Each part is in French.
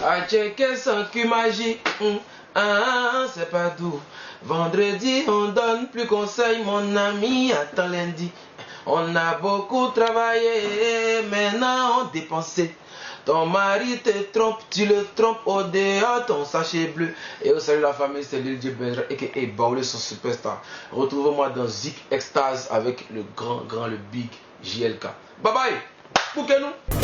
À checker sans cul magique, c'est pas tout. Vendredi, on donne plus conseil, mon ami, attends lundi. On a beaucoup travaillé, maintenant on dépensé. Ton mari te trompe, tu le trompes au dehors, ton sachet bleu. Et au salut la famille, c'est Lil J Bedra, a.k.a. Baoulé, son superstar. Retrouvez-moi dans Zik Extase avec le grand, le big JLK. Bye bye, bouquez-nous.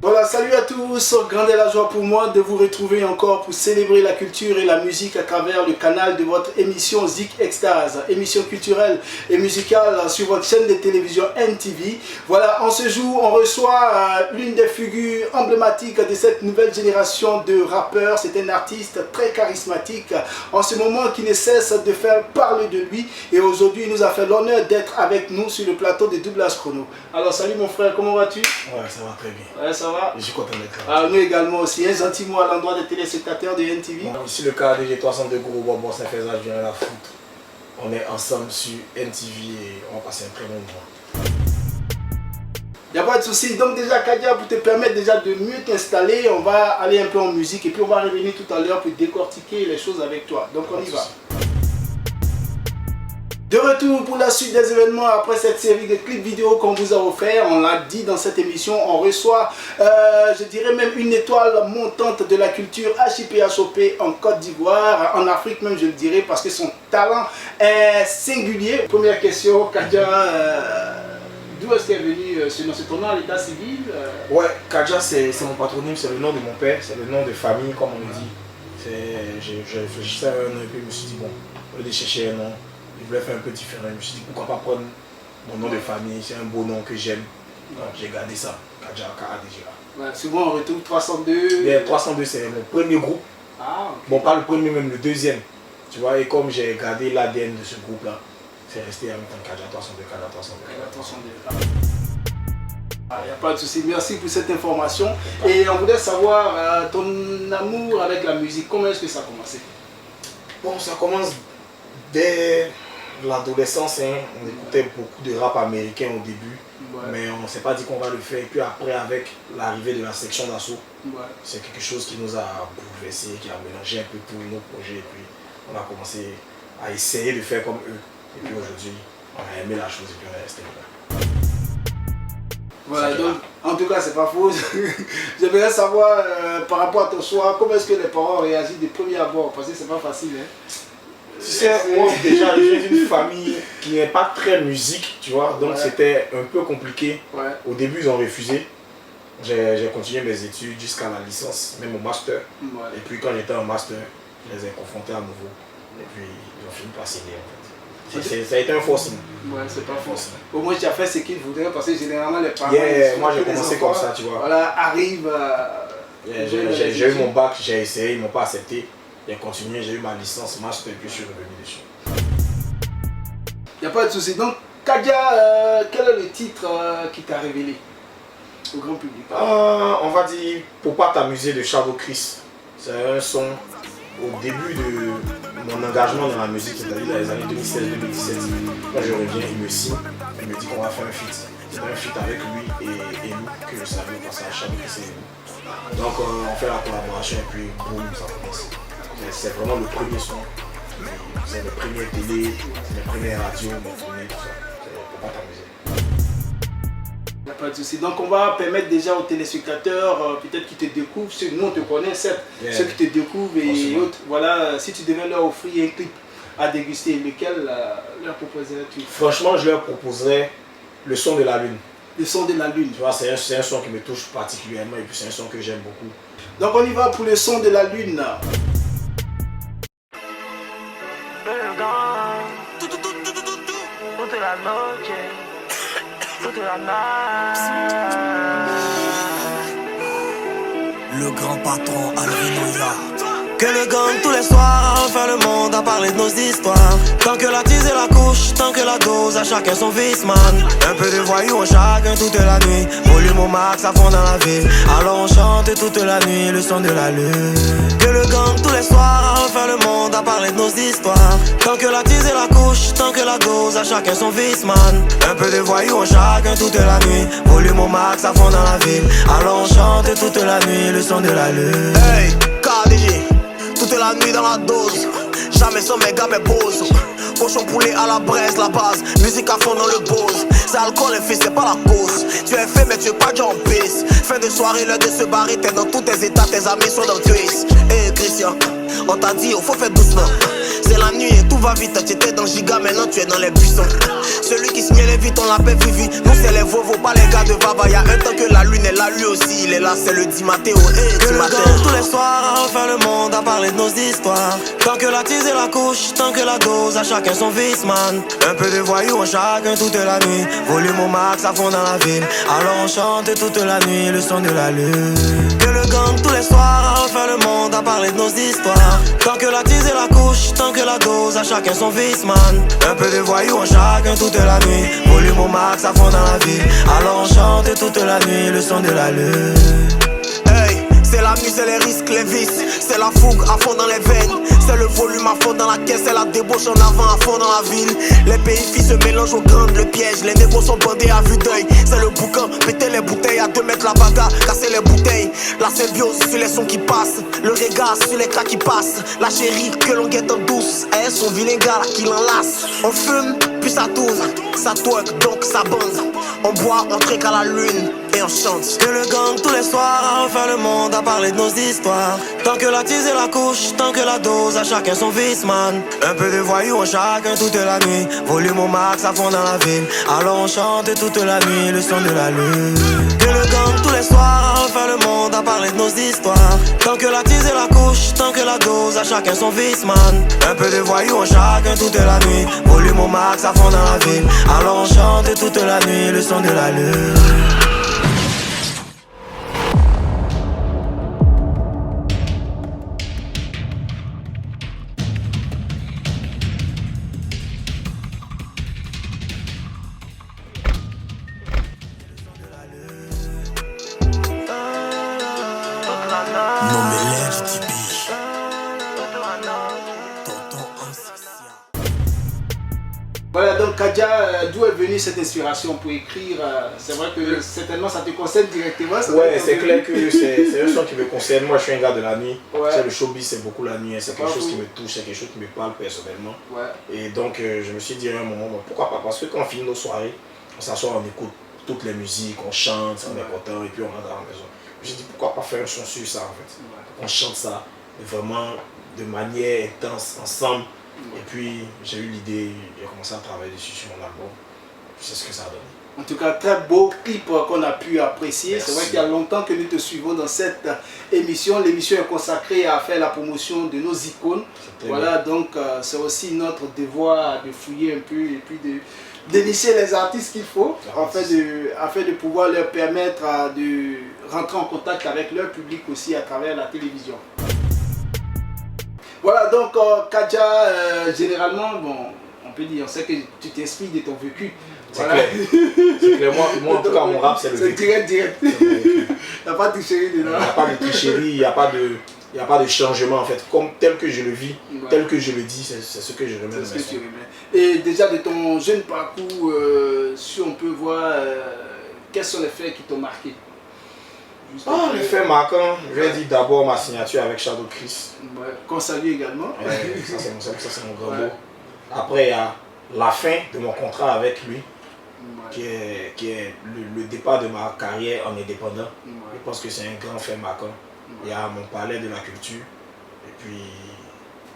Voilà, salut à tous, grande est la joie pour moi de vous retrouver encore pour célébrer la culture et la musique à travers le canal de votre émission Zik Extase, émission culturelle et musicale sur votre chaîne de télévision NTV. Voilà, en ce jour, on reçoit l'une des figures emblématiques de cette nouvelle génération de rappeurs. C'est un artiste très charismatique en ce moment qui ne cesse de faire parler de lui. Et aujourd'hui, il nous a fait l'honneur d'être avec nous sur le plateau de Doublage Chrono. Alors, salut mon frère, comment vas-tu? Ouais, ça va très bien. Ouais, ça va. Je suis content d'être là. Nous également aussi, un gentil mot à l'endroit des téléspectateurs de NTV. Bon, ici le cas de G302 Gros Bobo Saint-Faisage vient la foutre. On est ensemble sur NTV et on va passer un très bon moment. Il n'y a pas de souci. Donc déjà Kadia, pour te permettre déjà de mieux t'installer, on va aller un peu en musique et puis on va revenir tout à l'heure pour décortiquer les choses avec toi. Donc on y va. De retour pour la suite des événements après cette série de clips vidéo qu'on vous a offert. On l'a dit dans cette émission, on reçoit, je dirais même une étoile montante de la culture HIPHOP en Côte d'Ivoire, en Afrique même je le dirais, parce que son talent est singulier. Première question, Kadia, d'où est-ce qu'est venu ce nom? C'est ton nom à l'état civil? Ouais, Kadja c'est mon patronyme, c'est le nom de mon père, c'est le nom de famille comme on le dit. Je réfléchissais à un nom et puis je me suis dit bon, au lieu de chercher un nom, je voulais faire un peu différent. Je me suis dit pourquoi pas prendre mon nom de famille, c'est un beau nom que j'aime. Donc j'ai gardé ça, Kadja KADJA. Ouais, souvent on retrouve 302. Mais 302 c'est mon premier groupe. Ah, okay. Bon, pas le premier, même le deuxième. Tu vois, et comme j'ai gardé l'ADN de ce groupe là, c'est resté en même temps Kadja 302, Kadja 302. Il n'y a pas de souci, merci pour cette information. Et on voulait savoir ton amour avec la musique, comment est-ce que ça a commencé? Bon, ça commence dès l'adolescence, hein. On écoutait beaucoup de rap américain au début, mais on ne s'est pas dit qu'on va le faire. Et puis après, avec l'arrivée de la section d'assaut, c'est quelque chose qui nous a bouleversé, qui a mélangé un peu tous nos projets. Et puis on a commencé à essayer de faire comme eux. Et puis aujourd'hui, on a aimé la chose et puis on est resté là. Voilà, donc en tout cas c'est pas faux. J'aimerais savoir par rapport à ton choix, comment est-ce que les parents réagissent de premier abord, parce que c'est pas facile. Hein? Tu sais, moi déjà je viens d'une famille qui n'est pas très musique, tu vois, donc c'était un peu compliqué. Au début ils ont refusé. J'ai continué mes études jusqu'à la licence, même au master. Et puis quand j'étais en master, je les ai confrontés à nouveau. Et puis ils ont fini par signer en fait. Ça a été un forcing. Ouais, c'est pas forcing. Au moins tu as fait ce qu'ils voudraient parce que généralement les parents. Moi j'ai commencé comme ça, tu vois. Voilà, arrive. J'ai eu mon bac, j'ai essayé, ils ne m'ont pas accepté. J'ai continué, j'ai eu ma licence, master et puis je suis revenu dessus. Il n'y a pas de souci. Donc Kadia, quel est le titre qui t'a révélé au grand public? On va dire Pour pas t'amuser de Shadow Chris. C'est un son au début de mon engagement dans la musique, c'est-à-dire dans les années 2016-2017. Quand je reviens, il me signe, il me dit qu'on va faire un feat. C'est un feat avec lui et nous que je savais passer à Shadow Chris et nous. Donc on fait la collaboration et puis boum, ça commence. C'est vraiment le premier son. C'est le premier télé, c'est les premières radios, mes tournées, tout ça. C'est Pour pas t'amuser. Il n'y a pas de souci. Donc on va permettre déjà aux téléspectateurs, peut-être qui te découvrent, ceux nous on te connaît certes, ceux qui te découvrent et autres, voilà, si tu devais leur offrir un clip à déguster, lequel leur proposerais-tu? Franchement, je leur proposerais le son de la lune. Le son de la lune. Tu vois, c'est un son qui me touche particulièrement et puis c'est un son que j'aime beaucoup. Donc on y va pour le son de la lune. Le grand patron Alvin Oya, Que le gang tous les soirs a refait le monde à parler de nos histoires. Tant que la tise et la couche, tant que la dose, à chacun son vice man. Un peu de voyous en chacun toute la nuit. Volume au max à fond dans la ville. Alors on chante toute la nuit le son de la lune. Que le gang tous les soirs a refait le monde à parler de nos histoires. Tant que la tise et la couche, tant que la dose, à chacun son vice man. Un peu de voyous en chacun toute la nuit. Volume au max à fond dans la ville. Alors on chante toute la nuit le son de la lune. Hey, KDG, toute la nuit dans la dose. Jamais sans méga mais pose. Cochon poulet à la braise, la base. Musique à fond dans le pose. C'est alcool et fils, c'est pas la cause. Tu es fait mais tu es pas déjà en piste. Fin de soirée, l'heure de se barrer. T'es dans tous tes états, tes amis sont dans le twist. Hey Christian, on t'a dit, faut faire doucement. C'est la nuit et tout va vite. Tu étais dans le giga, maintenant tu es dans les buissons. Celui qui se mêle vite, on l'appelle Vivi. Nous c'est les vovos, pas les gars de Baba. Y'a un temps que la lune est là, lui aussi il est là. C'est le 10 Matteo, du matin. Tous les soirs, à refaire le monde, à parler de nos histoires. Tant que la tise et la couche, tant que la dose, à chacun son vice man. Un peu de voyous en chacun toute la nuit. Volume au max à fond dans la ville. Alors on chante toute la nuit le son de la lune. Que le gang tous les soirs, à refaire le monde, à parler de nos histoires. Tant que la tise et la couche, tant que la dose, à chacun son vice man. Un peu de voyous en chacun toute la nuit. Volume au max à fond dans la ville. Alors on chante toute la nuit le son de la lune. Hey, c'est la nuit, c'est les risques, les vices. C'est la fougue à fond dans les veines. C'est le volume à fond dans la caisse. C'est la débauche en avant à fond dans la ville. Les pays se mélangent aux grandes, le piège. Les négros sont bandés à vue d'œil. C'est le boucan, péter les bouteilles. À 2 mètres la bagarre, casser les bouteilles. La symbiose sur les sons qui passent. Le regard sur les cas qui passent. La chérie que l'on guette en douce. Elle son vilain gars qui l'enlace. On fume, puis ça tourne. Ça twerk, donc ça bande. On boit, on trinque à la lune et on chante. Que le gang tous les soirs a refait le monde à parler de nos histoires. Tant que la tise et la couche, tant que la dose, à chacun son vice man. Un peu de voyous en chacun toute la nuit. Volume au max à fond dans la ville. Alors on chante toute la nuit le son de la lune. Que le gang tous les soirs a refait le monde à parler de nos histoires. Tant que la tise et la couche, tant que la dose, à chacun son vice man. Un peu de voyous en chacun toute la nuit. Volume au max à fond dans la ville. Alors on chante toute la nuit le son de la lune. Voilà, donc Kadja, d'où est venue cette inspiration pour écrire? C'est vrai que certainement ça te concerne directement. Ouais, c'est clair que c'est un son qui me concerne. Moi je suis un gars de la nuit. Ouais. Le showbiz c'est beaucoup la nuit, c'est quelque chose qui me touche, c'est quelque chose qui me parle personnellement. Ouais. Et donc je me suis dit à un moment, bon, pourquoi pas? Parce que quand on finit nos soirées, on s'assoit, on écoute toutes les musiques, on chante, on est content et puis on rentre à la maison. Je me suis dit pourquoi pas faire un son sur ça en fait. On chante ça vraiment de manière intense ensemble. Et puis j'ai eu l'idée, j'ai commencé à travailler dessus sur mon album. C'est ce que ça a donné. En tout cas, très beau clip qu'on a pu apprécier. Merci. C'est vrai qu'il y a longtemps que nous te suivons dans cette émission. L'émission est consacrée à faire la promotion de nos icônes. Voilà, donc c'est aussi notre devoir de fouiller un peu et puis d'initier les artistes qu'il faut afin de pouvoir leur permettre de rentrer en contact avec leur public aussi à travers la télévision. Voilà, donc Kadja, généralement, bon, on peut dire, on sait que tu t'inspires de ton vécu. C'est voilà. clair. C'est clair. Moi, en tout cas, mon rap, c'est le vécu. C'est direct. Il n'y a pas de tricherie dedans. Il n'y a pas de tricherie, il n'y a pas de changement en fait. Comme tel que je le vis, tel que je le dis, c'est ce que je remets dans mes sons. Et déjà de ton jeune parcours, si on peut voir, quels sont les faits qui t'ont marqué? Les faits marquants, je vais dire d'abord ma signature avec Shadow Chris. Ouais, qu'on salue également. Ça c'est mon grand beau. Après il y a la fin de mon contrat avec lui, qui est le départ de ma carrière en indépendant. Je pense que c'est un grand fait marquant. Il y a mon palais de la culture. Et puis,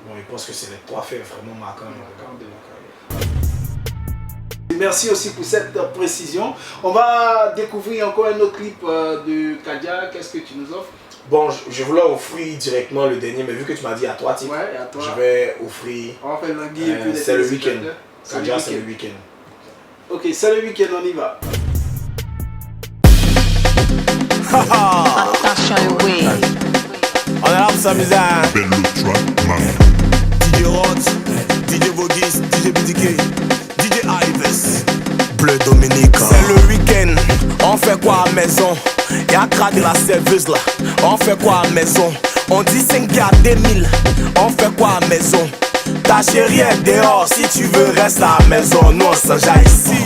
bon, je pense que c'est les 3 faits vraiment marquants dans le cadre de ma carrière. Merci aussi pour cette précision. On va découvrir encore un autre clip de Kadja. Qu'est-ce que tu nous offres? Bon, je voulais offrir directement le dernier, mais vu que tu m'as dit à toi, type, ouais, à toi. Je vais offrir. On va faire l'anguille et puis les c'est le week-end. Kadja, c'est le week-end. Ok, c'est le week-end, on y va. Attention, oui. On est là pour s'amuser, hein. DJ Rod, DJ Vogis, DJ BDK, DJ Ives, Bleu Dominica. C'est le week-end, on fait quoi à maison? Y'a crack de la serveuse là, on fait quoi à maison? On dit 5 gars 2000, on fait quoi à maison? Ta chérie est dehors, si tu veux reste à la maison, nous on s'enjaille ici.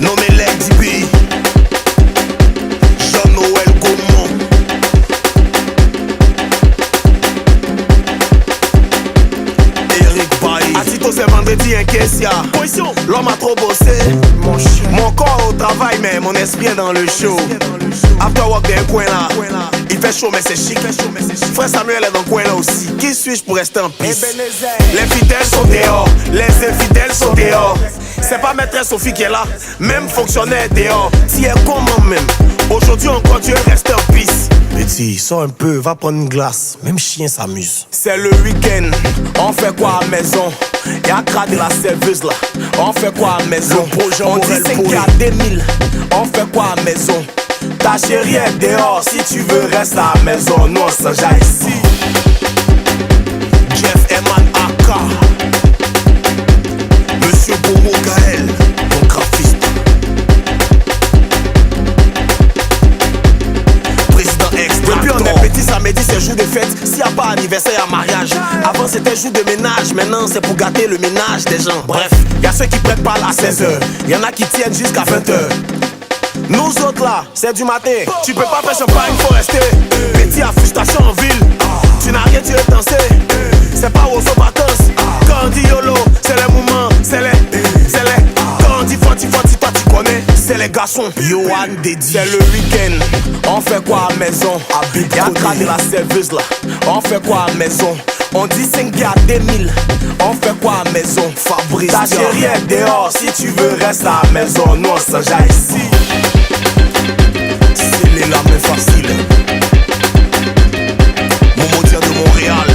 Nommé l'NDP, Jean-Noël Gaumont. Eric Bailly. Atito c'est vendredi, un caissier. Position, l'homme a trop bossé. Mon corps au travail, mais mon esprit est dans le show. After work d'un coin là, il fait chaud mais c'est chic. Frère Samuel est dans le coin là aussi. Qui suis-je pour rester en piste? Les fidèles sont dehors, les infidèles sont dehors. C'est pas maîtresse Sophie qui est là, même fonctionnaire dehors. Si elle comment même, aujourd'hui on continue de rester en piste. Petit, sors un peu, va prendre une glace, même chien s'amuse. C'est le week-end, on fait quoi à maison? Y'a crack de la serveuse là, on fait quoi à maison? On dit 5 gars 2000, on fait quoi à maison? Ta chérie est dehors, si tu veux reste à la maison, nous on s'enjaille ici. Jeff Eman Aka, Monsieur Bomo Gaël, ton graphiste. Président ex. Depuis on est petit, samedi c'est jour de fête. S'il n'y a pas anniversaire, y'a mariage. Avant c'était jour de ménage, maintenant c'est pour gâter le ménage des gens. Bref, y'a ceux qui prennent pas à 16h, y'en a qui tiennent jusqu'à 20h. Nous autres là, c'est du matin. Tu peux pas faire champagne, faut rester. Petit à frustration en ville. Tu n'as rien, tu veux danser. C'est pas aux vacances. Quand on dit YOLO, c'est les moments. C'est les. Quand on dit Fanti, toi tu connais. C'est les garçons. Yohan Dedi. C'est le week-end. On fait quoi à maison? Y'a crack de la serveuse là. On fait quoi à maison? On dit 5 gars 2000. On fait quoi à maison? Fabrice. Ta chérie est dehors. Si tu veux reste à la maison. Nous on s'enjaille ici. C'est les lames faciles. Momo Dia de Montréal.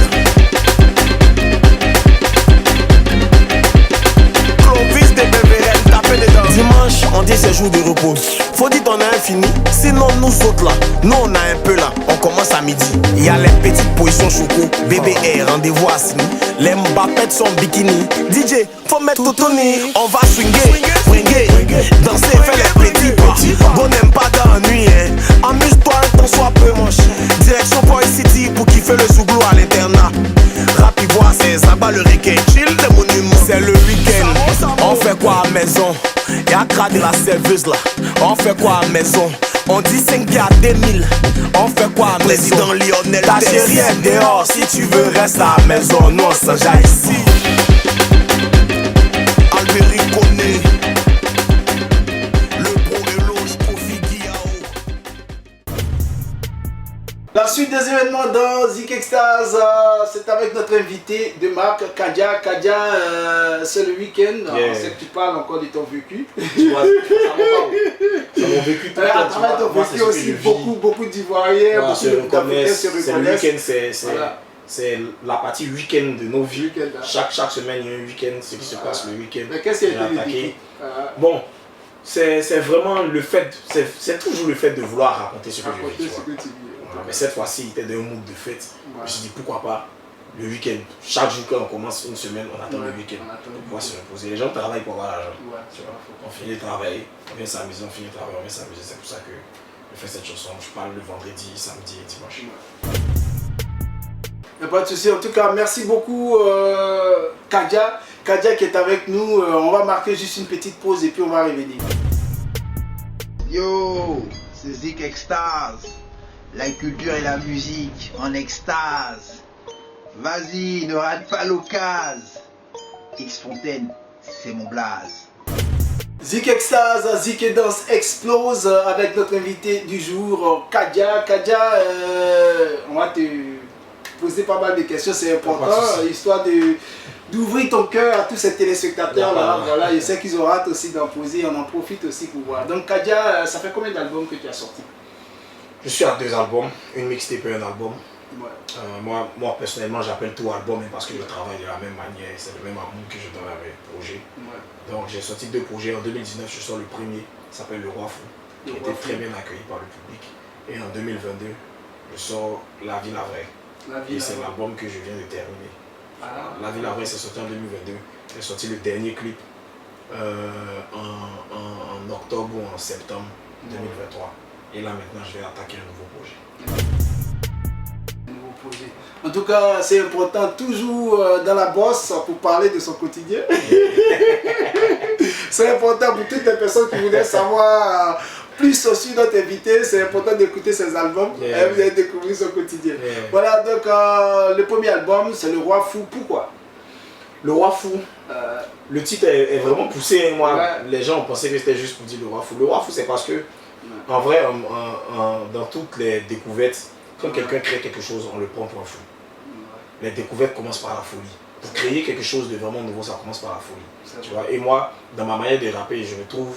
Clovis de Beverel, tapez dedans. Dimanche, on dit c'est jour de repos. Faut dire qu'on a un fini. Sinon, nous autres là, nous on a un peu là. On commence à midi. Il y a les petites positions choco. BBR, rendez-vous à Sini. Les Mbappé sont bikini. DJ, faut mettre tout Tony. On va swinguer, danser, faire les petits. Go n'aime pas d'ennui, hein. Amuse-toi un temps soit peu, mon chien. Direction Boy City pour kiffer le zouglou à l'internat. Rapivois, c'est Zaba le requin. Chill les monuments. C'est le week-end. On fait quoi à maison? Y'a crack de la serveuse là. On fait quoi à maison? On dit 5 gars 2000. On fait quoi à maison? Président Lionel. Ta chérie est dehors. Si tu veux reste à la maison. Nous on s'enjaille ici. Albéric connaît. La suite des événements dans Zik Extase, c'est avec notre invité de marque, Kadia. Kadia, c'est le week-end. On sait que tu parles encore de ton vécu. C'est mon vécu tout le temps. À travers ton vécu aussi, beaucoup d'Ivoiriens, beaucoup d'Africains se reconnaissent. C'est le week-end, c'est la partie week-end de nos vies. Chaque semaine, il y a un week-end, ce qui se passe le week-end. Mais qu'est-ce qui a été attaqué? Bon, c'est vraiment le fait, c'est toujours le fait de vouloir raconter ce que je vis. Mais cette fois-ci, il était dans un mood de fête. Je me suis dit pourquoi pas le week-end. Chaque jour quand on commence une semaine, on attend le week-end. On va se reposer. Les gens travaillent pour avoir l'argent. On finit de travailler, on vient s'amuser, on finit de travailler, on vient s'amuser. C'est pour ça que je fais cette chanson. Je parle le vendredi, samedi et dimanche. Il n'y a pas de souci. En tout cas, merci beaucoup Kadia. Kadia qui est avec nous. On va marquer juste une petite pause et puis on va revenir. Yo, c'est Zik Extase. La culture et la musique en extase. Vas-y, ne rate pas l'occasion. X Fontaine, c'est mon blaze. Zik Extase, Zik et Danse explose avec notre invité du jour, Kadia. Kadia, on va te poser pas mal de questions, c'est important, histoire d'ouvrir ton cœur à tous ces téléspectateurs là. Voilà, je sais qu'ils ont hâte aussi d'en poser, on en profite aussi pour voir. Donc Kadia, ça fait combien d'albums que tu as sorti? Je suis à 2 albums, une mixtape et un album. Moi personnellement j'appelle tout album parce que je travaille de la même manière, c'est le même amour que je donne avec le projet. Donc j'ai sorti 2 projets, en 2019 je sors le premier, qui s'appelle Le Roi Fou, qui était très bien accueilli par le public. Et en 2022, je sors La Vie la Vraie. Et c'est l'album que je viens de terminer. La Vie la Vraie, c'est sorti en 2022. J'ai sorti le dernier clip en octobre ou en septembre 2023. Et là maintenant, je vais attaquer un nouveau projet. En tout cas, c'est important toujours dans la bosse pour parler de son quotidien. C'est important pour toutes les personnes qui voudraient savoir plus sur notre invité. C'est important d'écouter ses albums et vous allez découvrir son quotidien. Voilà, donc le premier album, c'est Le Roi Fou. Pourquoi? Le Roi Fou, le titre est vraiment poussé. Moi, les gens ont pensé que c'était juste pour dire Le Roi Fou. Le Roi Fou, c'est parce que, en vrai, dans toutes les découvertes, quand quelqu'un crée quelque chose, on le prend pour un fou. Les découvertes commencent par la folie. Pour créer quelque chose de vraiment nouveau, ça commence par la folie. Tu vois? Et moi, dans ma manière de rapper, je me trouve,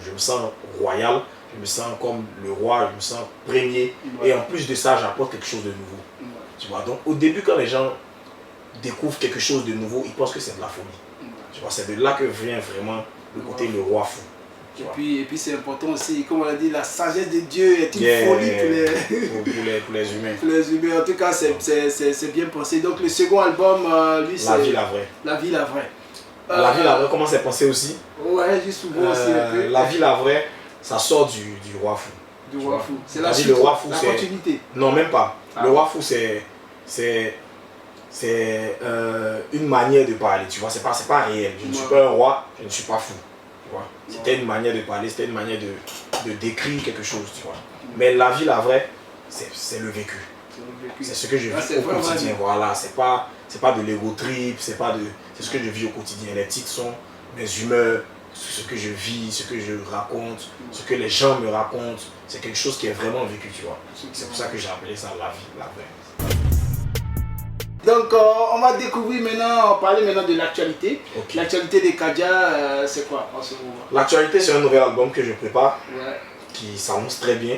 je me sens royal, je me sens comme le roi, je me sens premier. Et en plus de ça, j'apporte quelque chose de nouveau. Tu vois? Donc au début, quand les gens découvrent quelque chose de nouveau, ils pensent que c'est de la folie. Tu vois? C'est de là que vient vraiment le côté le roi fou. Et puis c'est important aussi, comme on l'a dit, la sagesse de Dieu est une folie pour les humains. Pour les humains, en tout cas, c'est bien pensé. Donc le second album, lui, c'est... La Vie la Vraie. La Vie la Vraie. La Vie la Vraie, comment c'est pensé aussi? Ouais, j'ai souvent aussi un peu. La Vie la Vraie, ça sort du Roi Fou. Du Roi Fou. C'est la suite, le Roi Fou, la continuité. Non, même pas. Le Roi Fou, c'est une manière de parler, tu vois, c'est pas réel. Je ne suis pas un roi, je ne suis pas fou. C'était une manière de parler, c'était une manière de décrire quelque chose, tu vois. Mais la vie, la vraie, c'est le vécu. C'est ce que je vis au quotidien. Voilà, c'est pas de l'ego trip, c'est ce que je vis au quotidien. Les titres sont mes humeurs, ce que je vis, ce que je raconte, ce que les gens me racontent. C'est quelque chose qui est vraiment vécu, tu vois. C'est pour ça que j'ai appelé ça la vie, la vraie. Donc on va découvrir maintenant, parler maintenant de l'actualité. L'actualité des Kadja, c'est quoi en ce moment? L'actualité, c'est un nouvel album que je prépare, qui s'annonce très bien.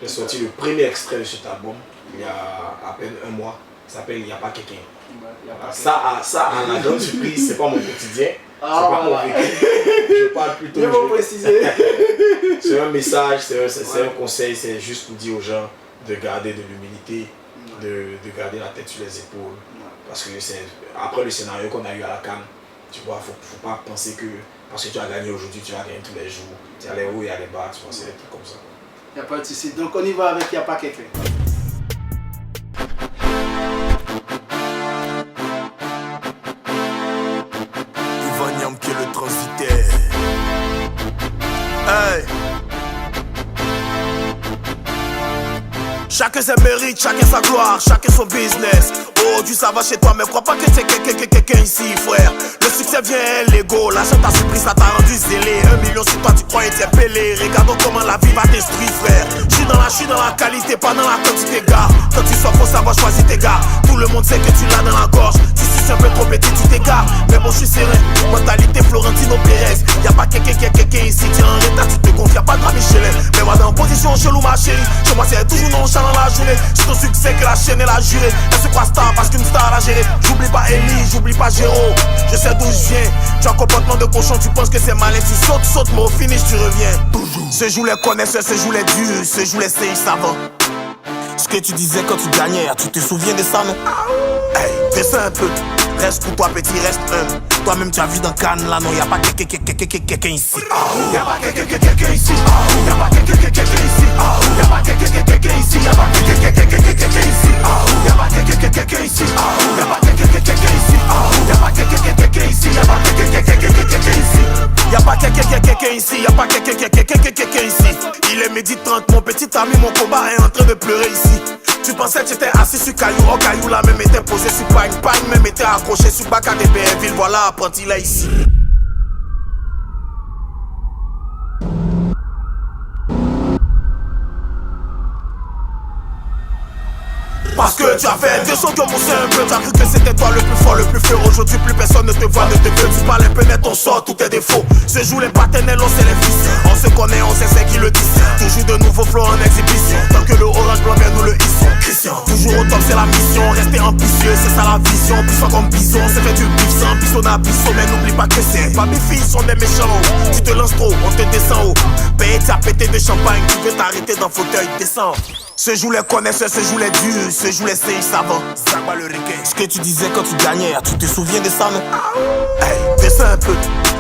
J'ai sorti le premier extrait de cet album il y a à peine un mois. Il s'appelle Il n'y a pas quelqu'un. Ça, à la grande surprise, c'est pas mon quotidien. C'est pas mon vécu. Je parle plutôt. Je vais préciser. C'est un message, c'est un conseil, c'est juste pour dire aux gens de garder de l'humilité. De garder la tête sur les épaules, parce que après le scénario qu'on a eu à la CAN, tu vois, faut pas penser que parce que tu as gagné aujourd'hui, tu vas gagner tous les jours. Il y a les hauts et il y a les bas, tu vois, c'est des trucs comme ça. Il n'y a pas de souci. Donc on y va avec Il n'y a pas quelqu'un. Ivan Yam qui est le transitaire. Hey! Chacun ses mérites, chacun sa gloire, chacun son business. Oh, Dieu, ça va chez toi, mais crois pas que c'est quelqu'un ici, frère. Le succès vient, l'ego, l'argent t'a surpris, ça t'a rendu zélé. 1 million sur toi, tu crois être pelé. Regardons comment la vie va détruire, frère. J'suis dans la qualité, pas dans la quantité, gars. Quand tu sors, faut savoir choisir tes gars. Tout le monde sait que tu l'as dans la gorge. Tu suis un peu trop petit, tu t'égares. Mais bon, j'suis serein. Mentalité Florentino Pérez. Y'a pas quelqu'un ici, tiens en retard, tu te gonfles, y'a pas de Michelin. Mais moi, dans position chelou, ma chérie. Chez moi, c'est toujours nonchalant la journée. C'est ton succès que la chaîne elle a juré. Elle se croit star parce qu'une star l'a géré. J'oublie pas Ellie, j'oublie pas Géro. Je sais d'où je viens. Tu as un comportement de cochon, tu penses que c'est malin. Tu sautes, mais au finish tu reviens. Ce jour les connaisseurs, ce jour les dieux, ce jour les sages savants. Ce que tu disais quand tu gagnais, tu te souviens de ça, non? Hey, descends un peu. Reste pour toi petit, reste humble. Toi-même tu as vu dans Cannes, là non, y'a pas quelqu'un ici. Y'a pas quelqu'un ici. Y'a pas quelqu'un ici. Y'a pas quelqu'un ici. Y'a pas quelqu'un ici. Y'a pas quelqu'un ici. Y'a pas quelqu'un ici. Y'a pas quelqu'un ici. Y'a pas quelqu'un ici. Y'a pas quelqu'un ici. Y'a pas quelqu'un ici. Il est midi 30, mon petit ami, mon combat est en train de pleurer ici. Tu pensais que tu étais assis sur caillou, oh caillou là même était posé sur pagne, pagne même était accroché sur bac à des BRville, voilà apprenti là ici. Parce que tu as fait des sons qui ont moussé un peu. Tu as cru que c'était toi le plus fort, le plus feu. Aujourd'hui plus personne ne te voit, ne te veut. Tu parles un peu net, on sort tous tes défauts. Ce jour les partenaires, on sait les fils. On se connaît, on sait c'est qui le disent. Toujours de nouveaux flots en exhibition. Tant que le orange blanc vient nous le hissons. Christian, toujours au top c'est la mission. Rester ambitieux, c'est ça la vision. Puissant comme bison, c'est fait du bif sans bison à bison. Mais n'oublie pas que c'est pas mes filles sont des méchants. Tu te lances trop, on te descend haut. Paye ta pété de champagne, tu veux t'arrêter dans le fauteuil, descends. Ce jour les connaisseurs, ce jour les dieux, ce jour les sages savants. Zagba le requin. Ce que tu disais quand tu gagnais, tu te souviens de ça, non? Hey, descends un peu.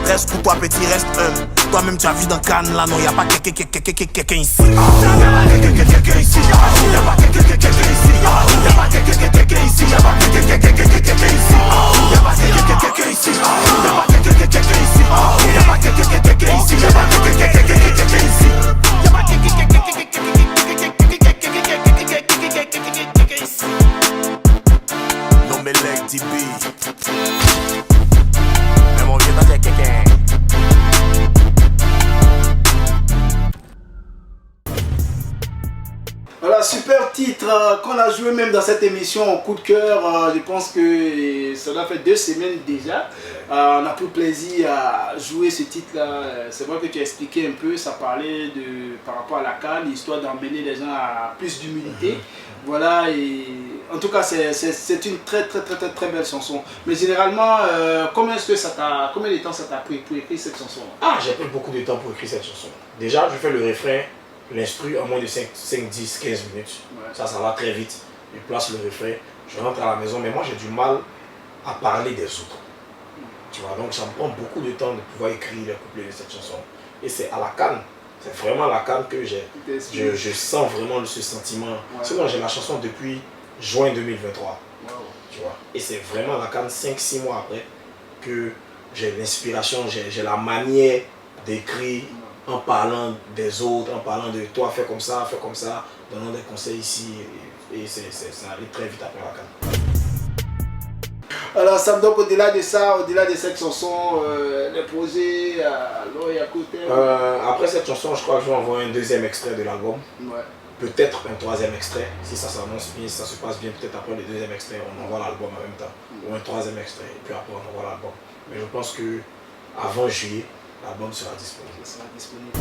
Reste pour toi, petit, reste humble. Toi-même, tu as vu dans Cannes, là, non, y'a pas quelqu'un ici. Y'a pas quelqu'un ici. Y'a pas quelqu'un ici. Y'a pas quelqu'un ici. Y'a pas quelqu'un ici. Y'a pas quelqu'un ici. Y'a pas quelqu'un ici. Y'a pas quelqu'un ici. Y'a pas quelqu'un ici. Non mais leg DB. Mais mon vieux t'as quelqu'un. Voilà, super titre qu'on a joué même dans cette émission en coup de cœur. Je pense que cela fait 2 semaines déjà. On a pris plaisir à jouer ce titre-là. C'est vrai que tu as expliqué un peu, ça parlait par rapport à la CAN, l'histoire d'emmener les gens à plus d'humilité. Voilà, et en tout cas, c'est une très belle chanson. Mais généralement, combien de temps ça t'a pris pour écrire cette chanson? Ah, j'ai pris beaucoup de temps pour écrire cette chanson. Déjà, je fais le refrain, l'instru en moins de 5, 10, 15 minutes. Ouais. Ça va très vite. Je place le refrain, je rentre à la maison, mais moi j'ai du mal à parler des autres. Tu vois, donc ça me prend beaucoup de temps de pouvoir écrire les couplets de cette chanson. Et c'est à la CAN, c'est vraiment à la CAN que je sens vraiment ce sentiment. Ouais. Sinon, j'ai la chanson depuis juin 2023. Wow. Tu vois, et c'est vraiment à la CAN 5-6 mois après que j'ai l'inspiration, j'ai la manière d'écrire en parlant des autres, en parlant de toi, fais comme ça, donnant des conseils ici. Et ça allait très vite après la CAN. Alors Sam, donc au-delà de ça, au-delà de cette chanson, les projets, alors il y a côté. Après cette chanson, je crois que je vais envoyer un 2e extrait de l'album. Ouais. Peut-être un 3e extrait. Si ça s'annonce bien, si ça se passe bien, peut-être après le 2e extrait, on envoie l'album en même temps. Ou un 3e extrait, et puis après on envoie l'album. Mais je pense que avant juillet, l'album sera disponible. Ça sera disponible.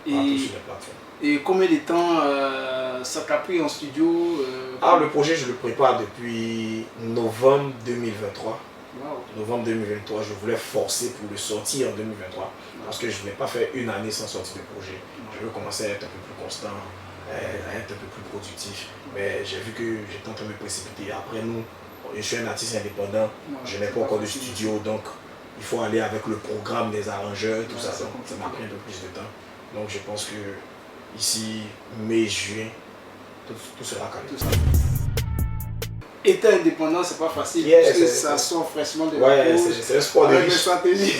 Partout sur les plateformes. Et combien de temps ça t'a pris en studio Le projet, je le prépare depuis novembre 2023. Wow. Novembre 2023, je voulais forcer pour le sortir en 2023 parce que je ne voulais pas faire une année sans sortir de projet. Je veux commencer à être un peu plus constant, à être un peu plus productif. Mais j'ai vu que j'étais en train de me précipiter. Après nous, je suis un artiste indépendant, je n'ai pas encore de studio, donc il faut aller avec le programme des arrangeurs, tout ça. Donc ça m'a pris un peu plus de temps. Donc je pense que ici, mai, juin, tout sera calé. Être indépendant, c'est pas facile, parce que ça sort fraîchement de la pause. C'est un sport de riche. Stratégie.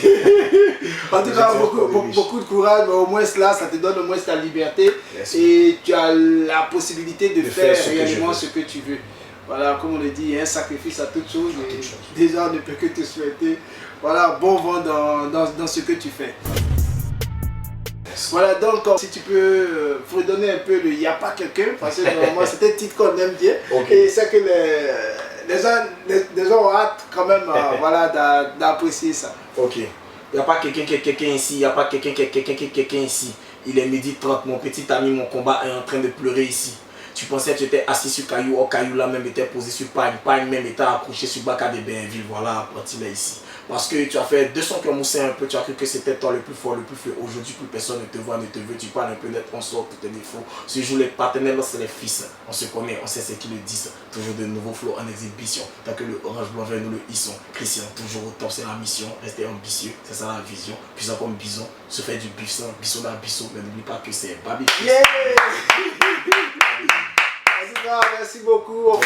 En tout cas, beaucoup de courage, mais au moins là, ça te donne au moins ta liberté. Et tu as la possibilité de faire réellement ce que tu veux. Voilà, comme on le dit, il y a un sacrifice à toute chose. Et déjà, on ne peut que te souhaiter voilà, bon vent dans ce que tu fais. Voilà, donc si tu peux redonner un peu le "y a pas quelqu'un", parce que normalement c'était un titre qu'on aime bien. Okay. Et c'est que les gens ont hâte quand même voilà, d'apprécier ça. Ok. Il n'y a pas quelqu'un ici, il n'y a pas quelqu'un ici. Il est 12h30, mon petit ami, mon combat est en train de pleurer ici. Tu pensais que tu étais assis sur caillou, or caillou là même était posé sur pagne, pagne même était accroché sur Baka de Bainville, voilà, apprenti là ici. Parce que tu as fait 200 km moussé un peu, tu as cru que c'était toi le plus fort, le plus fort. Aujourd'hui, plus personne ne te voit, ne te veut, tu parles un peu net, on sort tous tes défauts. Ce jour, les partenaires, c'est les fils. On se connaît, on sait ce qu'ils le disent. Toujours de nouveaux flots en exhibition. Tant que le orange blanc vert nous le hissons. Christian, toujours au top, c'est la mission. Rester ambitieux, c'est ça la vision. Puissant comme bison, se fait du bison, bison d'un bison. Mais n'oublie pas que c'est un baby. Yeah! Merci beaucoup,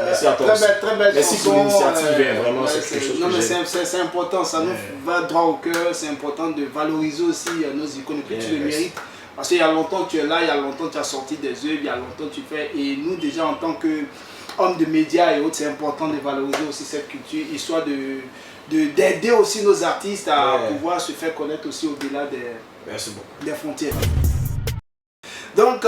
merci à toi. Très belle merci chanson. Pour l'initiative, vraiment, c'est quelque chose que c'est important, ça nous va droit au cœur. C'est important de valoriser aussi nos icônes, et puis tu le mérites. Parce qu'il y a longtemps que tu es là, il y a longtemps que tu as sorti des œuvres, il y a longtemps que tu fais. Et nous, déjà, en tant qu'hommes de médias et autres, c'est important de valoriser aussi cette culture, histoire d'aider aussi nos artistes à pouvoir se faire connaître aussi au-delà des frontières. Donc,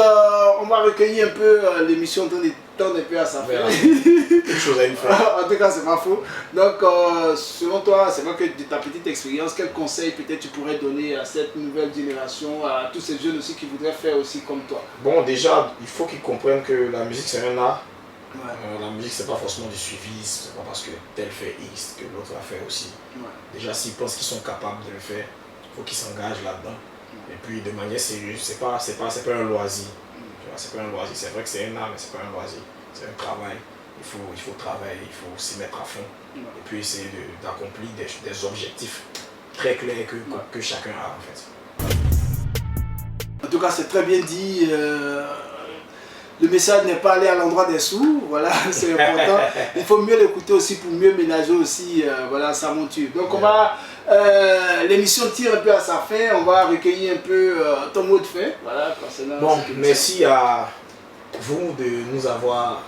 on va recueillir un peu l'émission, tendre un peu à sa fin. Quelque chose à une fin. En tout cas, c'est pas faux. Donc, selon toi, c'est vrai que de ta petite expérience, quel conseil peut-être tu pourrais donner à cette nouvelle génération, à tous ces jeunes aussi qui voudraient faire aussi comme toi? Bon, déjà, il faut qu'ils comprennent que la musique, c'est un art. La musique, c'est pas forcément du suivisme, c'est pas parce que tel fait X que l'autre va faire aussi. Déjà, s'ils pensent qu'ils sont capables de le faire, il faut qu'ils s'engagent là-dedans. Et puis de manière sérieuse, c'est pas un loisir. C'est pas un loisir. C'est vrai que c'est un art, mais c'est pas un loisir. C'est un travail. Il faut travailler, il faut s'y mettre à fond. Et puis essayer d'accomplir des objectifs très clairs que chacun a en fait. En tout cas, c'est très bien dit. Le message n'est pas aller à l'endroit des sous, voilà, c'est important. Il faut mieux l'écouter aussi pour mieux ménager aussi voilà, sa monture. Donc on va, l'émission tire un peu à sa fin, on va recueillir un peu ton mot de fin. Voilà, bon, merci à vous de nous avoir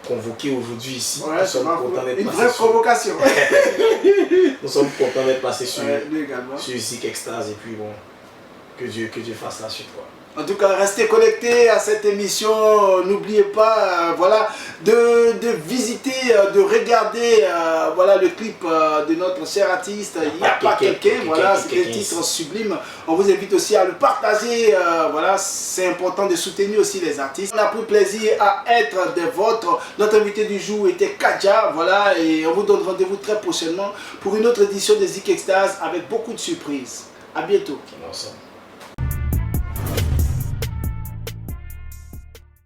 convoqués aujourd'hui ici. Ouais, une vraie provocation. Nous sommes contents d'être passés sur Zik Extase et puis bon, que Dieu fasse la suite quoi. En tout cas, restez connectés à cette émission. N'oubliez pas voilà, de visiter, de regarder voilà, le clip de notre cher artiste. Il n'y a pas quelqu'un. Voilà, c'est un titre sublime. On vous invite aussi à le partager. Voilà, c'est important de soutenir aussi les artistes. On a pris plaisir à être des vôtres. Notre invité du jour était Kadja. Voilà, et on vous donne rendez-vous très prochainement pour une autre édition de Zik Extase avec beaucoup de surprises. À bientôt. Awesome.